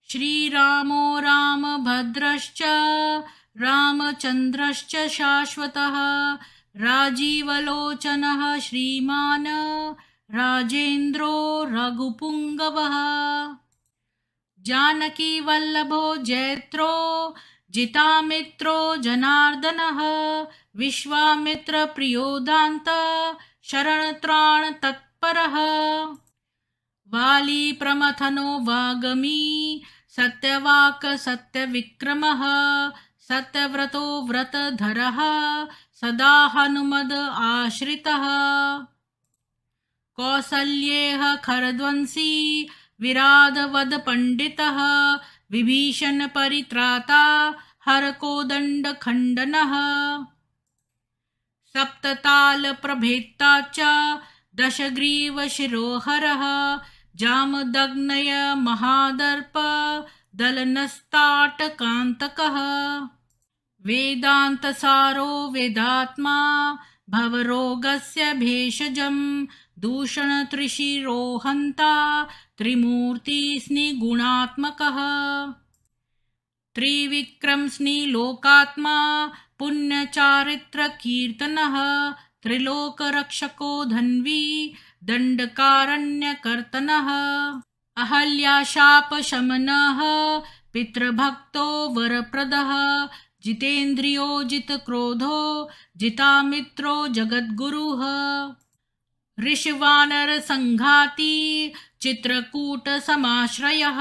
श्रीरामो रामभद्रश्च रामचन्द्रश्च शाश्वतः राजीवलोचनः श्रीमान् राजेन्द्रो रघुपुङ्गवः जानकीवल्लभो जयत्रो जितामित्रो जनार्दनः विश्वामित्रप्रियो दान्त शरणत्राणतत्परः वाली प्रमथनो वागमी सत्यवाक् सत्यविक्रमः सत्यव्रतो व्रतधरः सदा हनुमद आश्रितः कौसल्येह खरध्वंसी विराधवद पंडितः विभीषण परित्राता हरकोदंड खंडनः सप्तताल प्रभेत्ता च दशग्रीव शिरोहरः जामदग्नय महादर्प दलनस्ताटकान्तकः वेदान्तसारो वेदात्मा भवरोगस्य भेषजं दूषणत्रिशिरोहन्ता त्रिमूर्तिस्निगुणात्मकः त्रिविक्रमस्निलोकात्मा पुण्यचारित्रकीर्तनः त्रिलोकरक्षको धन्वी दण्डकारण्यकर्तनः अहल्याशापशमनः पितृभक्तो वरप्रदः जितेन्द्रियो जितक्रोधो जितामित्रो जगद्गुरुः ऋषिवानरसङ्घाती चित्रकूटसमाश्रयः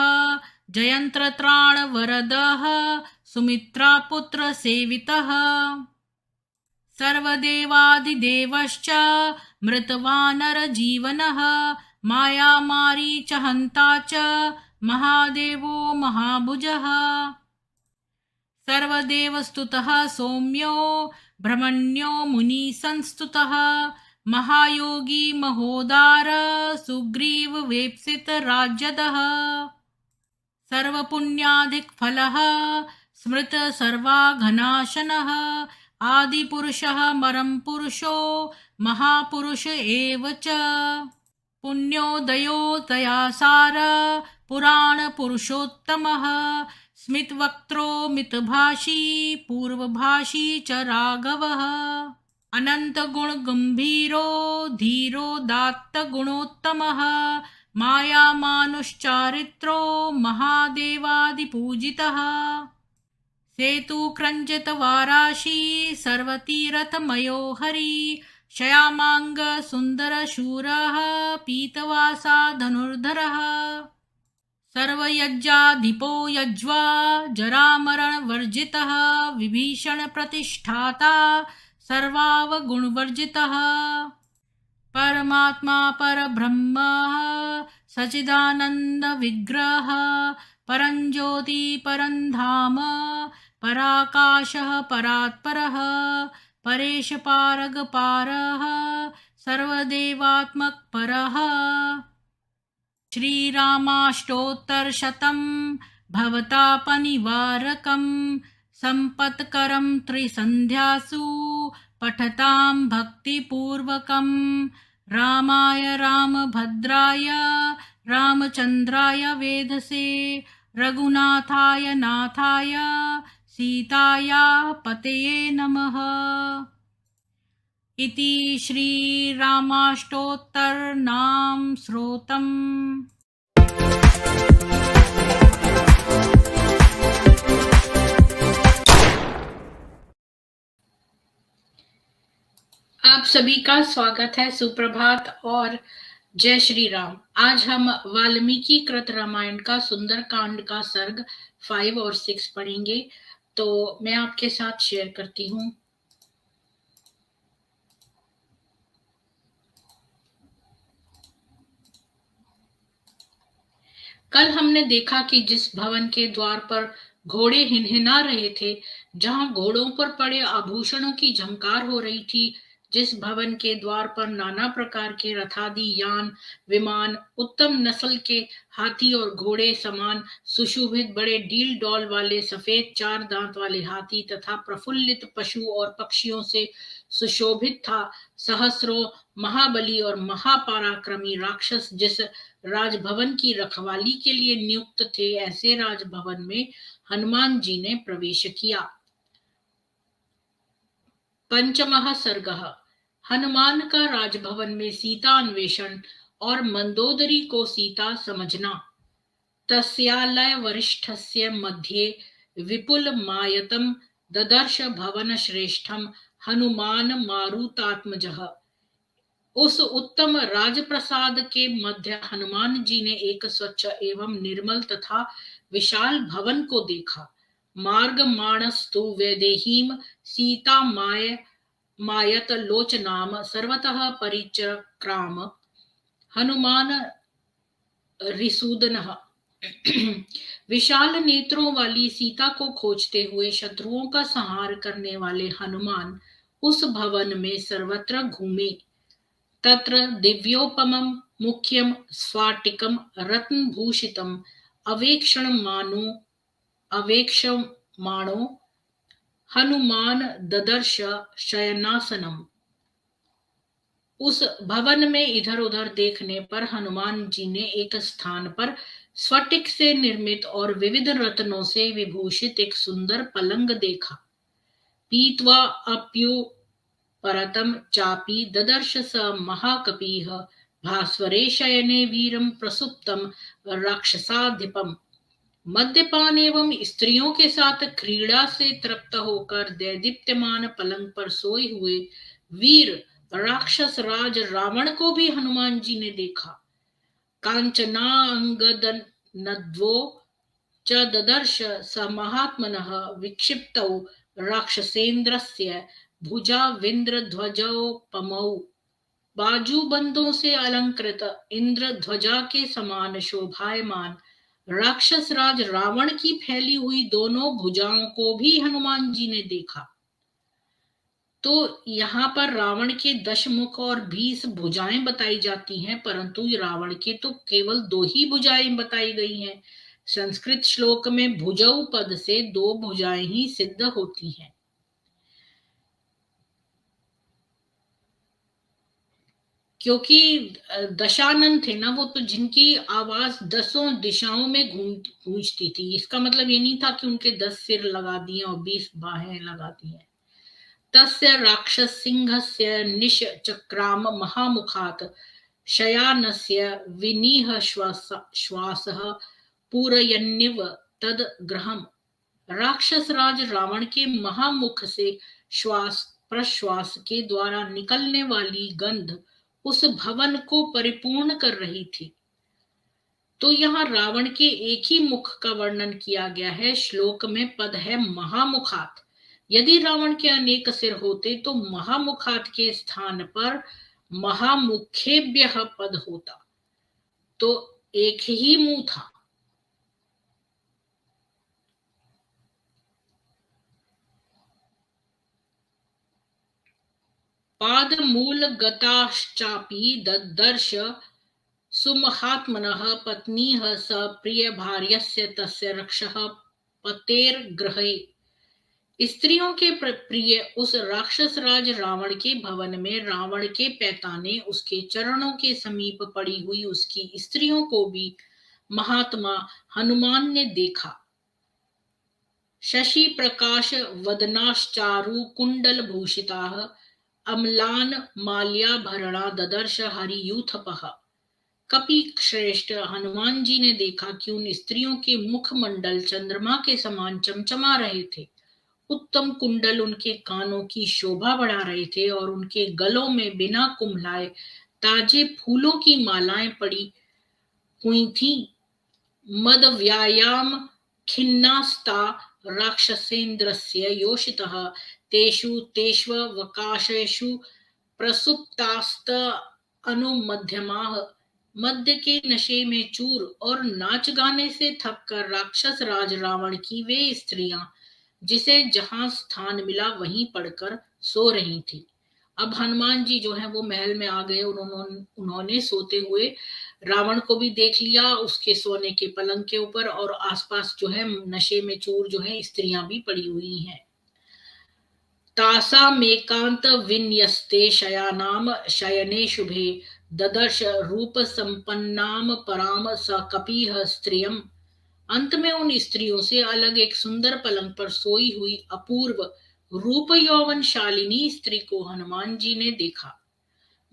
जयन्त्रत्राणवरदः सुमित्रापुत्रसेवितः सर्वदेवादिदेवश्च मृतवानरजीवनः मायामारीचहन्ता च महादेवो महाभुजः सर्वदेवस्तुतः सौम्यो ब्रह्मण्यो मुनिसंस्तुतः महायोगी महोदार सुग्रीववेप्सितराज्यदः सर्वपुण्याधिकफलः स्मृत सर्वाघनाशनः आदिपुरुषः परमपुरुषो महापुरुष एव च पुण्योदयो दयासार पुराणपुरुषोत्तमः स्मितवक्त्रो मितभाषी पूर्वभाषी च राघवः अनन्तगुणगम्भीरो धीरोदात्तगुणोत्तमः मायामानुश्चारित्रो महादेवादिपूजितः सेतुक्रञ्जितवाराशी सर्वतीरथमयो हरि श्यामांग सुन्दरशूरः पीतवासा धनुर्धरः सर्वयज्ञाधिपो यज्वा जरामरणवर्जितः विभीषणप्रतिष्ठाता सर्वावगुणवर्जितः परमात्मा परब्रह्म सच्चिदानन्दविग्रहः परञ्ज्योति परन्धाम पराकाशः परात्परः परेशपारगपारः सर्वदेवात्मकपरः श्रीरामाष्टोत्तरशतं भवतापनिवारकं सम्पत्करं त्रिसन्ध्यासु पठतां भक्तिपूर्वकं रामाय रामभद्राय रामचन्द्राय वेधसे रघुनाथाय नाथाय सीतायाः पतये नमः। इति श्रीरामाष्टोत्तरनाम स्तोत्रम्। आप सभी का स्वागत है, सुप्रभात और जय श्री राम। आज हम वाल्मीकि कृत रामायण का सुंदरकांड का सर्ग 5 और 6 पढ़ेंगे। तो मैं आपके साथ शेयर करती हूँ। कल हमने देखा कि जिस भवन के द्वार पर घोड़े हिनहिना रहे थे, जहां घोड़ों पर पड़े आभूषणों की झंकार हो रही थी, जिस भवन के द्वार पर नाना प्रकार के रथादि यान, विमान, उत्तम नस्ल के हाथी और घोड़े समान सुशोभित बड़े डील डॉल वाले सफेद 4 दांत वाले हाथी तथा प्रफुल्लित पशु और पक्षियों से सुशोभित था। सहस्रों महाबली और महापराक्रमी राक्षस जिस राजभवन की रखवाली के लिए नियुक्त थे, ऐसे राजभवन में हनुमान जी ने प्रवेश किया। पंचमः सर्गः हनुमान का राजभवन में सीता अन्वेषण और मंदोदरी को सीता समझना। तस्यालय वरिष्ठस्य मध्ये विपुल मायतम ददर्श भवन श्रेष्ठम हनुमान मारुतात्मजः। उस उत्तम राजप्रसाद के मध्य हनुमान जी ने एक स्वच्छ एवं निर्मल तथा विशाल भवन को देखा। मार्ग माणस्तु वैदेहीम सीता मायत लोचनाम सर्वतः परिचक्राम हनुमान रिसूदन। विशाल नेत्रों वाली सीता को खोजते हुए शत्रुओं का संहार करने वाले हनुमान उस भवन में सर्वत्र घूमे। तत्र दिव्योपमं मुख्यं स्वाटिकं रत्नभूषितम् अवेक्षमाणो हनुमान ददर्श शयनासनम। उस भवन में इधर उधर देखने पर हनुमान जी ने एक स्थान पर स्फटिक से निर्मित और विविध रत्नों से विभूषित एक सुंदर पलंग देखा। पीत्वा अप्यु परतम चापी ददर्श स महाकपिः भास्वरे शयने वीरम प्रसुप्तम राक्षसाधिपम। मद्यपान एवं स्त्रियों के साथ क्रीड़ा से तृप्त होकर दैदीप्यमान पलंग पर सोए हुए वीर राक्षस राज रावण को भी हनुमान जी ने देखा। कांचनांगदनद्वो च ददर्श स महात्मनः विक्षिप्तौ राक्षसेन्द्रस्य भुजाविन्द्रध्वजोपमौ। बाजूबंदों से अलंकृत इंद्र ध्वजा के समान शोभायमान राक्षस राज रावण की फैली हुई दोनों भुजाओं को भी हनुमान जी ने देखा। तो यहाँ पर रावण के 10 मुख और 20 भुजाएं बताई जाती हैं, परंतु रावण के तो केवल 2 ही भुजाएं बताई गई हैं। संस्कृत श्लोक में भुजौ पद से 2 भुजाएं ही सिद्ध होती हैं। क्योंकि दशानन थे ना वो, तो जिनकी आवाज 10 दिशाओं में गूंजती थी। इसका मतलब ये नहीं था कि उनके 10 सिर लगा दिए और 20 बाहें लगा दी हैं। तस्य राक्षस सिंहस्य निश्चक्राम महामुखात् शयानस्य विनीह श्वासः पूरयन्निव तद ग्रहम। राक्षस राज रावण के महामुख से श्वास प्रश्वास के द्वारा निकलने वाली गंध उस भवन को परिपूर्ण कर रही थी। तो यहाँ रावण के एक ही मुख का वर्णन किया गया है। श्लोक में पद है महामुखात। यदि रावण के अनेक सिर होते तो महामुखात के स्थान पर महामुखेभ्यः पद होता, तो एक ही मुंह था। पाद मूल गताश्चापि ददर्श सुमहात्मनः पत्नीः स प्रिय भार्यस्य तस्य रक्षः पतेर्गृहे। स्त्रियों के प्रिय उस राक्षस राज रावण के भवन में रावण के पैताने उसके चरणों के समीप पड़ी हुई उसकी स्त्रियों को भी महात्मा हनुमान ने देखा। शशि प्रकाश वदनाश्चारु कुंडल भूषिताः अम्लान माल्याभरणा ददर्श हरियूथपः। कपि श्रेष्ठ हनुमान जी ने देखा कि उन स्त्रियों के मुखमंडल चंद्रमा के समान चमचमा रहे थे। उत्तम कुंडल उनके कानों की शोभा बढ़ा रहे थे और उनके गलों में बिना कुम्हलाए ताजे फूलों की मालाएं पड़ी हुई थी। मद व्यायाम खिन्नास्ता राक्षसेन्द्रस्य योषितः तेषु तेष्वकाशेषु प्रसुप्तास्त अनुमध्यमाः। मध्य के नशे में चूर और नाच गाने से थककर राक्षस राज रावण की वे स्त्रियां जिसे जहां स्थान मिला वहीं पड़कर सो रही थी। अब हनुमान जी जो है वो महल में आ गए। उन्होंने सोते हुए रावण को भी देख लिया, उसके सोने के पलंग के ऊपर, और आसपास जो है नशे में चूर जो है स्त्रियां भी पड़ी हुई हैं। तासामेकांत विन्यस्ते शयानाम शयने शुभे ददर्श रूप संपन्नाम पराम स कपिह स्त्रियम। अंत में उन स्त्रियों से अलग एक सुंदर पलंग पर सोई हुई अपूर्व रूप यौवन शालिनी स्त्री को हनुमान जी ने देखा।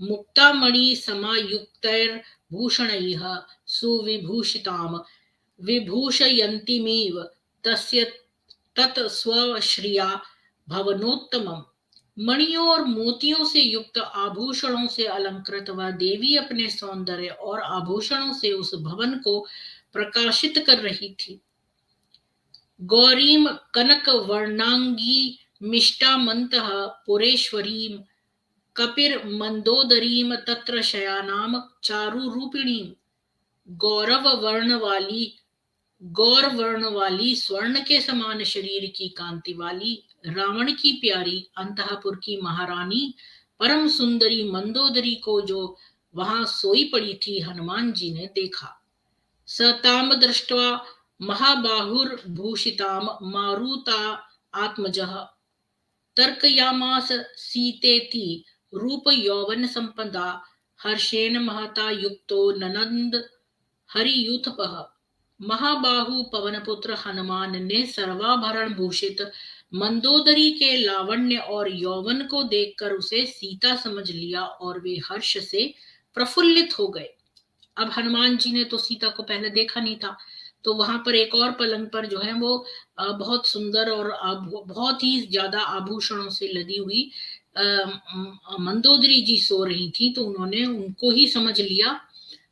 मुक्तामणि समायुक्तैर्भूषणैः सुविभूषिताम् विभूषयन्तीमिव तस्य तत् स्वश्रिया भवनोत्तमम्। मणियों और मोतियों से युक्त आभूषणों से अलंकृत वह देवी अपने सौंदर्य और आभूषणों से उस भवन को प्रकाशित कर रही थी। गौरीम कनक वर्णांगी मिष्टामन्तः पुरेश्वरीम कपिर मंदोदरीम तत्र शयानाम चारु रूपिणीम। गौर वर्ण वाली स्वर्ण के समान शरीर की कांति वाली रावण की प्यारी अंतःपुर की महारानी परम सुंदरी मंदोदरी को जो वहां सोई पड़ी थी हनुमान जी ने देखा। सताम दृष्ट्वा महाबाहुर्भूषिताम मारुता आत्मजः तर्कयामास सीतेति रूप यौवन संपदा हर्षेण महता युक्तो ननंद हरियूथपः। महाबाहु पवनपुत्र हनुमान ने सर्वाभरण भूषित मंदोदरी के लावण्य और यौवन को देखकर उसे सीता समझ लिया और वे हर्ष से प्रफुल्लित हो गए। अब हनुमान जी ने तो सीता को पहले देखा नहीं था, तो वहां पर एक और पलंग पर जो है वो बहुत सुंदर और बहुत ही ज्यादा आभूषणों से लदी हुई मंदोदरी जी सो रही थी, तो उन्होंने उनको ही समझ लिया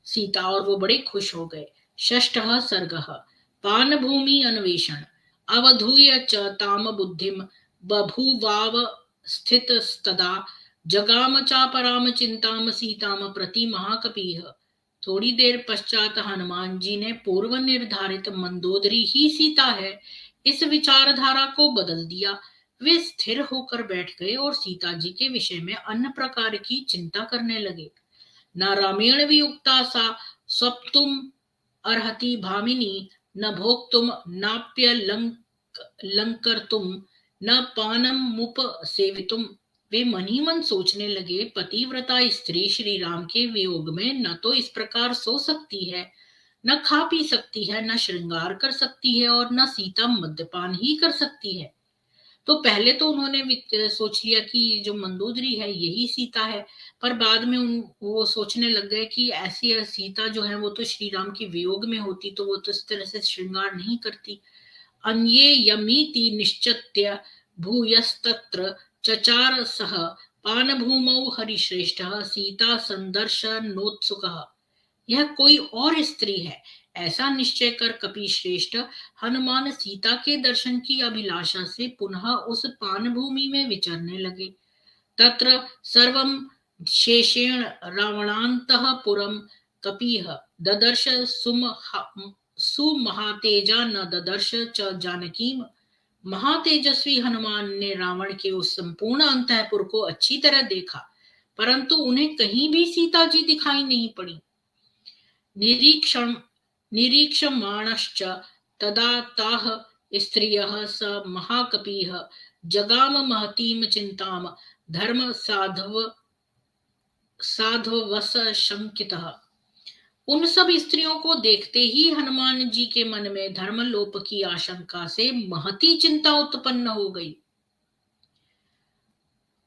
सीता, और वो बड़े खुश हो गए। षष्ठः सर्गः पान भूमि अन्वेषण अवधूय च ताम बुद्धिम बभूवाव स्थितस्तदा जगाम चापराम चिंताम सीताम प्रति महाकपिः। थोड़ी देर पश्चात हनुमान जी ने पूर्व निर्धारित मंदोदरी ही सीता है इस विचारधारा को बदल दिया। वे स्थिर होकर बैठ गए और सीता जी के विषय में अन्य प्रकार की चिंता करने लगे। न रामेण वियुक्ता सा स्वप्तुम अर्हति भामिनी न भोक्तुम नाप्य लंकर्तुम न पानम मुप सेवितुम। वे मन ही मन सोचने लगे, पतिव्रता स्त्री श्री राम के वियोग में न तो इस प्रकार सो सकती है, न खा पी सकती है, न श्रृंगार कर सकती है, और न सीता मद्यपान ही कर सकती है। तो पहले तो उन्होंने सोच लिया कि जो मंदोदरी है यही सीता है, पर बाद में वो सोचने लग गए कि ऐसी सीता जो है वो तो श्री राम के वियोग में होती तो वो तो इस तरह से श्रृंगार नहीं करती। अन्ये यमीति निश्चित्य भूयस्तत्र चचार सह पानभूमौ हरिश्रेष्ठः सीता संदर्शनोत्सुकः। यह कोई और स्त्री है ऐसा निश्चय कर कपिश्रेष्ठ हनुमान सीता के दर्शन की अभिलाषा से पुनः उस पान भूमि में विचरने लगे। तत्र सर्वं शेषेण रावणान्तःपुरं कपिः ददर्श सुमहातेजा न ददर्श च जानकीम। महातेजस्वी हनुमान ने रावण के उस संपूर्ण अंतःपुर को अच्छी तरह देखा, परंतु उन्हें कहीं भी सीता जी दिखाई नहीं पड़ी। निरीक्षमाणश्च तदा ताः स्त्रियः स महाकपिः जगाम महतीं चिंताम धर्म साध्ववश शंकितः। उन सब स्त्रियों को देखते ही हनुमान जी के मन में धर्मलोप की आशंका से महती चिंता उत्पन्न हो गई।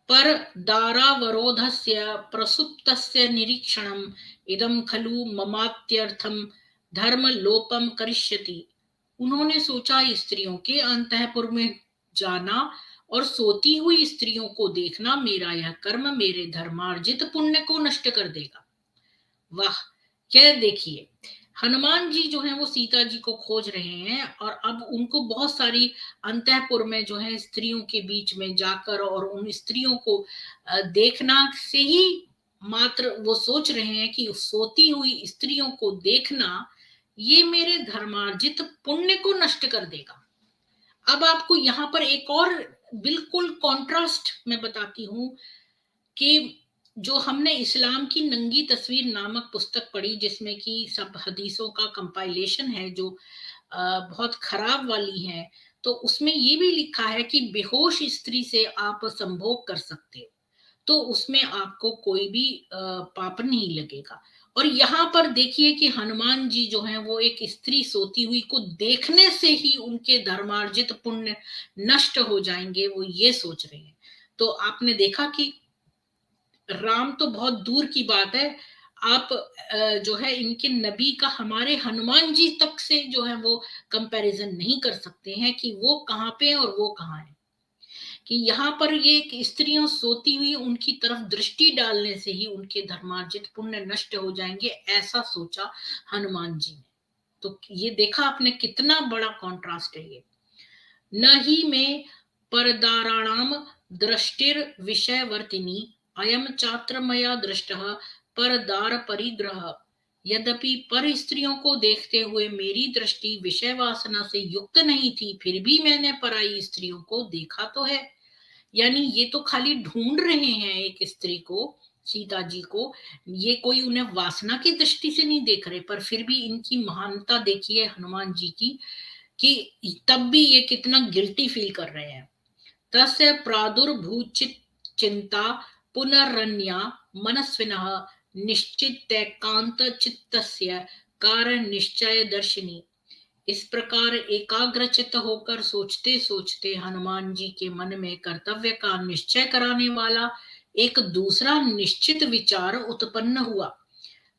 पर दारावरोधस्य प्रसुप्तस्य निरीक्षणम् इदं खलु ममात्यर्थम धर्म लोपम करिष्यति। उन्होंने सोचा स्त्रियों के अंतःपुर में जाना और सोती हुई स्त्रियों को देखना मेरा यह कर्म मेरे धर्मार्जित पुण्य को नष्ट कर देगा। वाह, क्या देखिए, हनुमान जी जो है वो सीता जी को खोज रहे हैं और अब उनको बहुत सारी अंतःपुर में जो है स्त्रियों के बीच में जाकर और उन स्त्रियों को देखना से ही मात्र वो सोच रहे हैं कि सोती हुई स्त्रियों को देखना ये मेरे धर्मार्जित पुण्य को नष्ट कर देगा। अब आपको यहाँ पर एक और बिल्कुल कॉन्ट्रास्ट मैं बताती हूँ कि जो हमने इस्लाम की नंगी तस्वीर नामक पुस्तक पढ़ी, जिसमें कि सब हदीसों का कंपाइलेशन है जो बहुत खराब वाली है, तो उसमें ये भी लिखा है कि बेहोश स्त्री से आप संभोग कर सकते हो, तो उसमें आपको कोई भी पाप नहीं लगेगा। और यहाँ पर देखिए कि हनुमान जी जो हैं वो एक स्त्री सोती हुई को देखने से ही उनके धर्मार्जित पुण्य नष्ट हो जाएंगे, वो ये सोच रहे हैं। तो आपने देखा कि राम तो बहुत दूर की बात है, आप जो है इनके नबी का हमारे हनुमान जी तक से जो है वो कंपैरिजन नहीं कर सकते हैं कि वो कहाँ पे हैं और वो कहाँ है। कि यहाँ पर ये कि स्त्रियों सोती हुई उनकी तरफ दृष्टि डालने से ही उनके धर्मार्जित पुण्य नष्ट हो जाएंगे, ऐसा सोचा हनुमान जी ने। तो ये देखा आपने कितना बड़ा कॉन्ट्रास्ट है ये। न ही में परदाराणाम दृष्टिर विषयवर्तिनी अयम चात्र मया दृष्टः परदार परिग्रह। यद्यपि पर स्त्रियों को देखते हुए मेरी दृष्टि विषय वासना से युक्त नहीं थी, फिर भी मैंने पराई स्त्रियों को देखा तो है। यानी ये तो खाली ढूंढ रहे हैं एक स्त्री को, सीता जी को, ये कोई उन्हें वासना की दृष्टि से नहीं देख रहे, पर फिर भी इनकी महानता देखिए हनुमान जी की, कि तब भी ये कितना गिल्टी फील कर रहे हैं। तस्य प्रादुर्भूचित चिंता पुनरन्या मनस्विनः निश्चितैकांत चित्तस्य कारण निश्चय दर्शिनी। इस प्रकार एकाग्रचित्त होकर सोचते सोचते हनुमान जी के मन में कर्तव्य का निश्चय कराने वाला एक दूसरा निश्चित विचार उत्पन्न हुआ।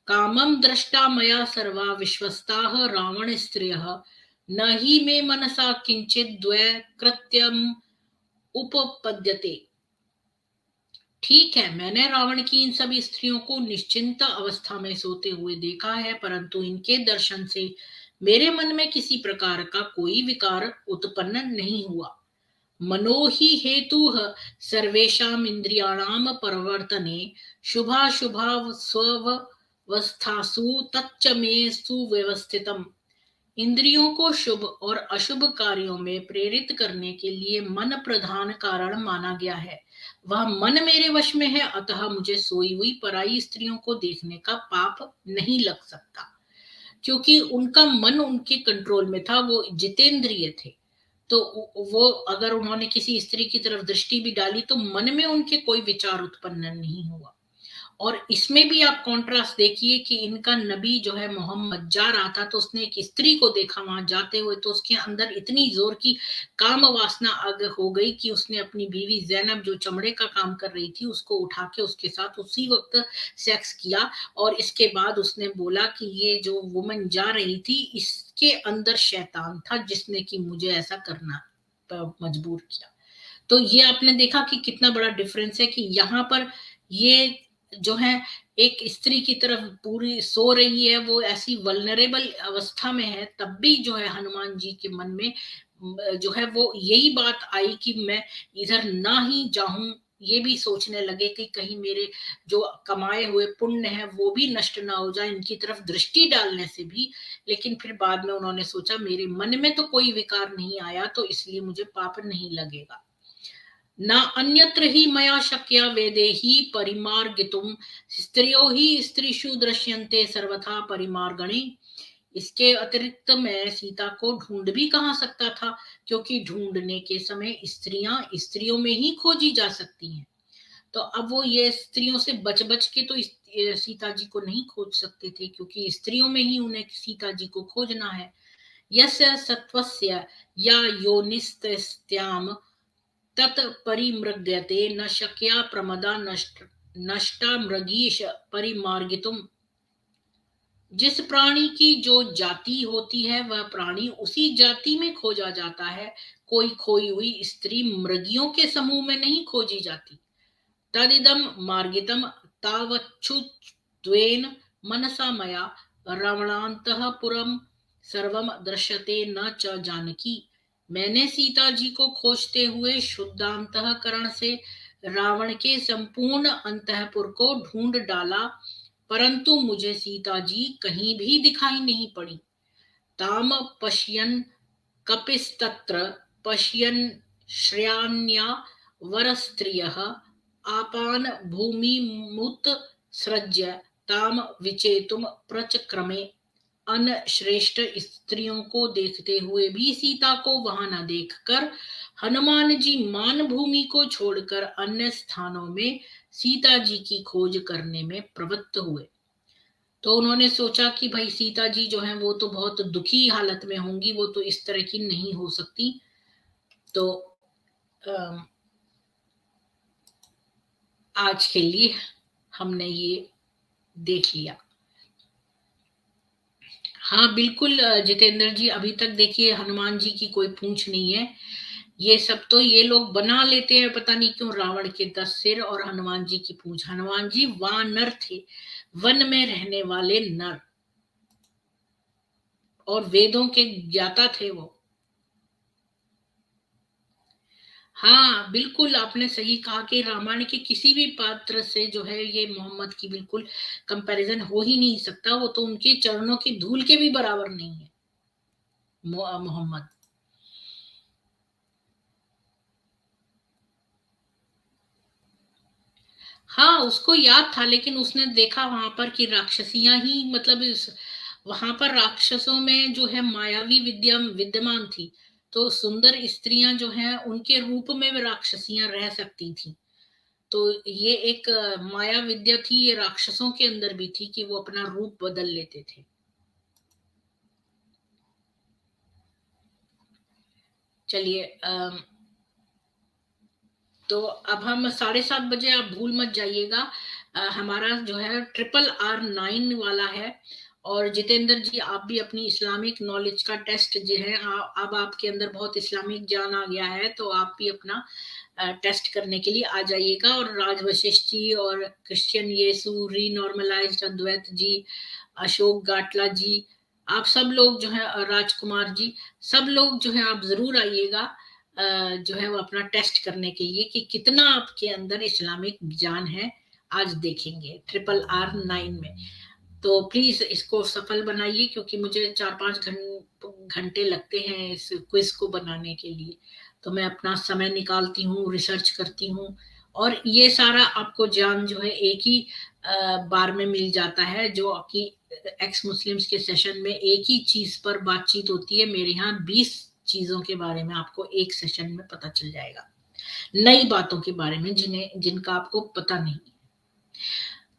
कामं दृष्टा मया सर्वा विश्वस्ताः रावण स्त्रियः न ही मे मनसा किंचित द्वै कृत्यम उपपद्यते। ठीक है, मैंने रावण की इन सभी स्त्रियों को निश्चिंत अवस्था में सोते हुए देखा है, परंतु इनके दर्शन से मेरे मन में किसी प्रकार का कोई विकार उत्पन्न नहीं हुआ। मनो ही हेतु सर्वेषाम् इंद्रियाणाम परिवर्तने शुभाशुभा स्ववस्थासु तच्च मे सुव्यवस्थितम्। इंद्रियों को शुभ और अशुभ कार्यों में प्रेरित करने के लिए मन प्रधान कारण माना गया है। वह मन मेरे वश में है, अतः मुझे सोई हुई पराई स्त्रियों को देखने का पाप नहीं लग सकता, क्योंकि उनका मन उनके कंट्रोल में था, वो जितेंद्रिय थे। तो वो अगर उन्होंने किसी स्त्री की तरफ दृष्टि भी डाली तो मन में उनके कोई विचार उत्पन्न नहीं हुआ। और इसमें भी आप कॉन्ट्रास्ट देखिए कि इनका नबी जो है मोहम्मद जा रहा था, तो उसने एक स्त्री को देखा वहां जाते हुए, तो उसके अंदर इतनी जोर की काम वासना आग हो गई कि उसने अपनी बीवी जैनब जो चमड़े का काम कर रही थी उसको उठा के उसके साथ उसी वक्त सेक्स किया। और इसके बाद उसने बोला कि ये जो वुमन जा रही थी इसके अंदर शैतान था जिसने कि मुझे ऐसा करना मजबूर किया। तो ये आपने देखा कि कितना बड़ा डिफरेंस है कि यहाँ पर ये जो है एक स्त्री की तरफ पूरी सो रही है, वो ऐसी वल्नरेबल अवस्था में है, तब भी जो है हनुमान जी के मन में जो है वो यही बात आई कि मैं इधर ना ही जाऊं। ये भी सोचने लगे कि कहीं मेरे जो कमाए हुए पुण्य है वो भी नष्ट ना हो जाए इनकी तरफ दृष्टि डालने से भी। लेकिन फिर बाद में उन्होंने सोचा मेरे मन में तो कोई विकार नहीं आया, तो इसलिए मुझे पाप नहीं लगेगा। न अन्यत्र ही मया शक्या वेदेहि परिमार्गितुम स्त्रियो ही स्त्रीषु दृश्यन्ते सर्वथा परिमार्गणे। इसके अतिरिक्त मैं सीता को ढूंढ भी कहाँ सकता था, क्योंकि ढूंढने के समय स्त्रियां स्त्रियों में ही खोजी जा सकती हैं। तो अब वो ये स्त्रियों से बच बच के तो सीता जी को नहीं खोज सकते थे, क्योंकि स्त्रियों में ही उन्हें सीता जी को खोजना है। यस्य सत्वस्य या योनिस्त्याम तत् परिमृग्यते न शक्या प्रमदा नष्टा मृगीश परिमार्गितुम। जिस प्राणी की जो जाति होती है वह प्राणी उसी जाति में खोजा जाता है, कोई खोई हुई स्त्री मृगियों के समूह में नहीं खोजी जाती। तदिदम मार्गितम तावच्छुत्वेन मनसा मया रावणान्तःपुरं सर्वम दृश्यते न च जानकी। मैंने सीता जी को खोजते हुए शुद्ध अंतःकरण से रावण के संपूर्ण अंतःपुर को ढूंढ डाला, परंतु मुझे सीता जी कहीं भी दिखाई नहीं पड़ी। ताम पश्यन् कपिस्तत्र पश्यन् श्रेयान्या वरस्त्रियः आपान भूमि मुत सृज्य ताम विचेतुम प्रचक्रमे। अन श्रेष्ठ स्त्रियों को देखते हुए भी सीता को वहां न देखकर हनुमान जी मान भूमि को छोड़कर अन्य स्थानों में सीता जी की खोज करने में प्रवृत्त हुए। तो उन्होंने सोचा कि भाई सीता जी जो है वो तो बहुत दुखी हालत में होंगी, वो तो इस तरह की नहीं हो सकती। तो अम, आज के लिए हमने ये देख लिया। हाँ बिल्कुल जितेंद्र जी, अभी तक देखिए हनुमान जी की कोई पूंछ नहीं है। ये सब तो ये लोग बना लेते हैं, पता नहीं क्यों, रावण के 10 सिर और हनुमान जी की पूंछ। हनुमान जी वानर थे, वन में रहने वाले नर, और वेदों के ज्ञाता थे वो। हाँ बिल्कुल, आपने सही कहा कि रामायण के किसी भी पात्र से जो है ये मोहम्मद की बिल्कुल कंपैरिजन हो ही नहीं सकता। वो तो उनके चरणों की धूल के भी बराबर नहीं है मोहम्मद। हाँ उसको याद था, लेकिन उसने देखा वहां पर कि राक्षसियां ही, मतलब इस वहां पर राक्षसों में जो है मायावी विद्या विद्यमान थी। तो सुंदर स्त्रियां जो हैं उनके रूप में भी राक्षसियां रह सकती थी। तो ये एक माया विद्या थी, ये राक्षसों के अंदर भी थी कि वो अपना रूप बदल लेते थे। चलिए तो अब हम 7:30 बजे, आप भूल मत जाइएगा। हमारा जो है RRR9 वाला है। और जितेंद्र जी, आप भी अपनी इस्लामिक नॉलेज का टेस्ट जो है, अब आपके अंदर बहुत इस्लामिक ज्ञान आ गया है, तो आप भी अपना टेस्ट करने के लिए आ जाइएगा। और राज वशिष्ठ जी और क्रिश्चियन येसु रीनॉर्मलाइज्ड अद्वैत जी, अशोक गाटला जी, आप सब लोग जो है, राजकुमार जी, सब लोग जो है आप जरूर आइएगा जो है वो अपना टेस्ट करने के लिए कि कितना आपके अंदर इस्लामिक ज्ञान है। आज देखेंगे RRR9 में। तो प्लीज इसको सफल बनाइए, क्योंकि मुझे 4-5 घंटे लगते हैं इस क्विज को बनाने के लिए। तो मैं अपना समय निकालती हूँ, रिसर्च करती हूँ, और ये सारा आपको ज्ञान जो है एक ही बार में मिल जाता है। जो कि एक्स मुस्लिम्स के सेशन में एक ही चीज पर बातचीत होती है, मेरे यहाँ 20 चीजों के बारे में आपको एक सेशन में पता चल जाएगा, नई बातों के बारे में जिनका आपको पता नहीं।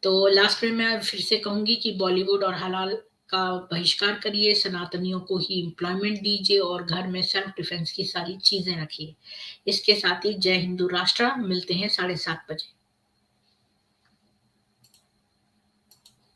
तो लास्ट में मैं फिर से कहूंगी कि बॉलीवुड और हलाल का बहिष्कार करिए, सनातनियों को ही एम्प्लॉयमेंट दीजिए, और घर में सेल्फ डिफेंस की सारी चीजें रखिए। इसके साथ ही जय हिंदू राष्ट्र, मिलते हैं 7:30 बजे।